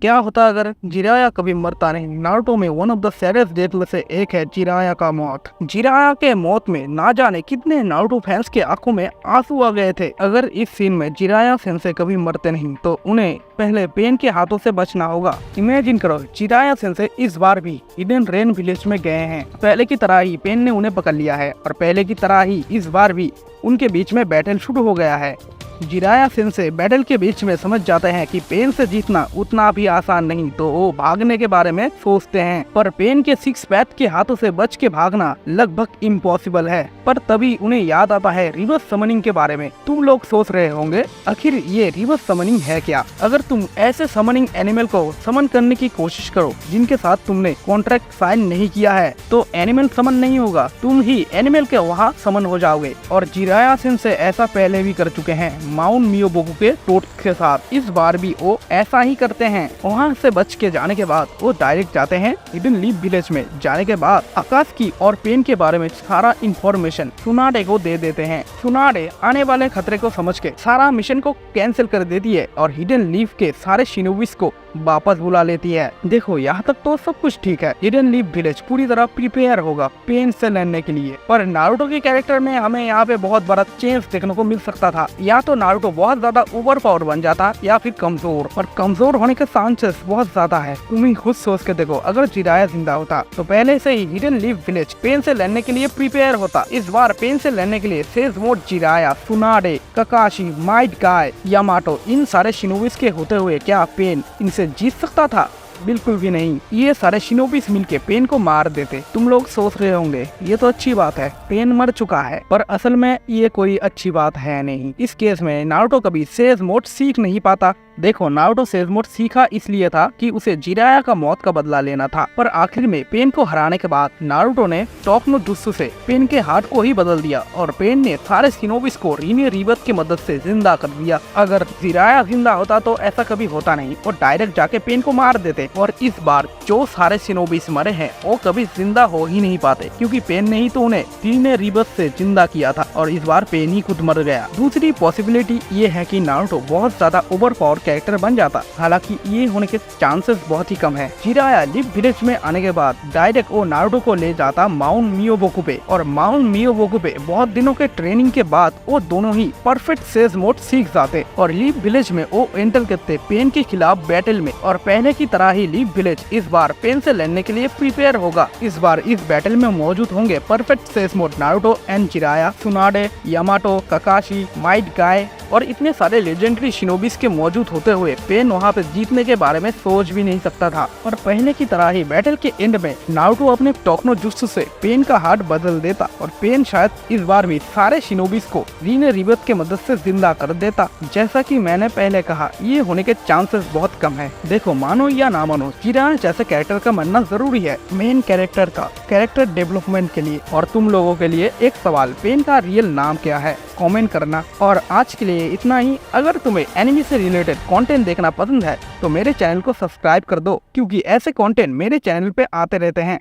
क्या होता अगर जिराया कभी मरता नहीं। नारुतो में one of the saddest death में से एक है जिराया का मौत। जिराया के मौत में ना जाने कितने नारुतो फैंस के आंखों में आंसू आ गए थे। अगर इस सीन में जिराया सेंसे कभी मरते नहीं तो उन्हें पहले पेन के हाथों से बचना होगा। इमेजिन करो, जिराया सेंसे इस बार भी हिडन रेन विलेज में गए हैं। पहले की तरह ही पेन ने उन्हें पकड़ लिया है और पहले की तरह ही इस बार भी उनके बीच में बैटल शुरू हो गया है। जिराया सेंसे बैटल के बीच में समझ जाते हैं कि पेन से जीतना उतना भी आसान नहीं, तो वो भागने के बारे में सोचते हैं। पर पेन के सिक्स पैथ के हाथों से बच के भागना लगभग इम्पॉसिबल है। पर तभी उन्हें याद आता है रिवर्स समनिंग के बारे में। तुम लोग सोच रहे होंगे आखिर ये रिवर्स समनिंग है क्या। अगर तुम ऐसे समनिंग एनिमल को समन करने की कोशिश करो जिनके साथ तुमने कॉन्ट्रैक्ट साइन नहीं किया है तो एनिमल समन नहीं होगा, तुम ही एनिमल के वहाँ समन हो जाओगे। और जिराया सेंसे ऐसा पहले भी कर चुके हैं माउंट मियोबोकू के टोट के साथ। इस बार भी वो ऐसा ही करते हैं। वहाँ से बच के जाने के बाद वो डायरेक्ट जाते हैं हिडन लीफ विलेज में। जाने के बाद आकात्सुकी और पेन के बारे में सारा इंफॉर्मेशन सुनाडे को दे देते हैं। सुनाडे आने वाले खतरे को समझ के सारा मिशन को कैंसिल कर देती है और हिडन लीफ के सारे शिनोबिस को वापस बुला लेती है। देखो यहाँ तक तो सब कुछ ठीक है। हिडन लीफ विलेज पूरी तरह प्रिपेयर होगा पेन से लड़ने के लिए। पर नारुतो के कैरेक्टर में हमें यहाँ पे बहुत बड़ा चेंज देखने को मिल सकता था। या तो नारुतो बहुत ज्यादा ओवर पावर बन जाता या फिर कमजोर, पर कमजोर होने के चांसेस बहुत ज्यादा है। तुम ही खुद सोच के देखो, अगर जिराया जिंदा होता तो पहले से ही हिडन लीफ विलेज पेन से लड़ने के लिए प्रिपेयर होता। इस बार पेन से लड़ने के लिए सेजमोड, जिराया, सुनाडे, ककाशी, माइट गाय, यामाटो, इन सारे शिनोबिस के होते हुए क्या पेन इनसे जीत सकता था? बिल्कुल भी नहीं। ये सारे शिनोबिस मिलके पेन को मार देते। तुम लोग सोच रहे होंगे ये तो अच्छी बात है, पेन मर चुका है, पर असल में ये कोई अच्छी बात है नहीं। इस केस में नारुतो कभी सेज मोड सीख नहीं पाता। देखो, नारुतो सेज मोड सीखा इसलिए था कि उसे जिराया का मौत का बदला लेना था। पर आखिर में पेन को हराने के बाद नारुतो ने टॉक नो जुत्सु से पेन के हार्ट को ही बदल दिया और पेन ने सारे शिनोबिस को रीने रिबत की मदद से जिंदा कर दिया। अगर जिराया जिंदा होता तो ऐसा कभी होता नहीं, वो डायरेक्ट जाके पेन को मार देते। और इस बार जो सारे शिनोबिस मरे हैं वो कभी जिंदा हो ही नहीं पाते, क्योंकि पेन ने ही तो उन्हें रीने रिबत से जिंदा किया था और इस बार पेन ही खुद मर गया। दूसरी पॉसिबिलिटी ये है कि नारुतो बहुत ज्यादा ओवर पावर कैरेक्टर बन जाता, हालांकि ये होने के चांसेस बहुत ही कम है। जिराया लीफ विलेज में आने के बाद डायरेक्ट वो नारुतो को ले जाता माउंट मियोबोकू पे और माउंट मियोबोकू पे बहुत दिनों के ट्रेनिंग के बाद वो दोनों ही परफेक्ट सेज मोड सीख जाते और लीफ विलेज में वो एंटर करते पेन के खिलाफ बैटल में। और पहले की तरह ही लीफ विलेज इस बार पेन से लड़ने के लिए प्रिपेयर होगा। इस बार इस बैटल में मौजूद होंगे perfect sage mode Naruto and Jiraiya, सुनाडे, Yamato, ककाशी, Might Guy और इतने सारे लेजेंडरी शिनोबिस के मौजूद होते हुए पेन वहाँ पे जीतने के बारे में सोच भी नहीं सकता था। और पहले की तरह ही बैटल के एंड में नारुतो अपने टॉक नो जुत्सु से पेन का हार्ट बदल देता और पेन शायद इस बार भी सारे शिनोबिस को रीने रिबत के मदद से जिंदा कर देता। जैसा कि मैंने पहले कहा, ये होने के चांसेस बहुत कम है। देखो, मानो या ना मानो, जिराया जैसे कैरेक्टर का मरना जरूरी है मेन कैरेक्टर का कैरेक्टर डेवलपमेंट के लिए। और तुम लोगों के लिए एक सवाल, पेन का रियल नाम क्या है? कमेंट करना। और आज के लिए इतना ही। अगर तुम्हें एनिमे से रिलेटेड कंटेंट देखना पसंद है तो मेरे चैनल को सब्सक्राइब कर दो, क्योंकि ऐसे कंटेंट मेरे चैनल पे आते रहते हैं।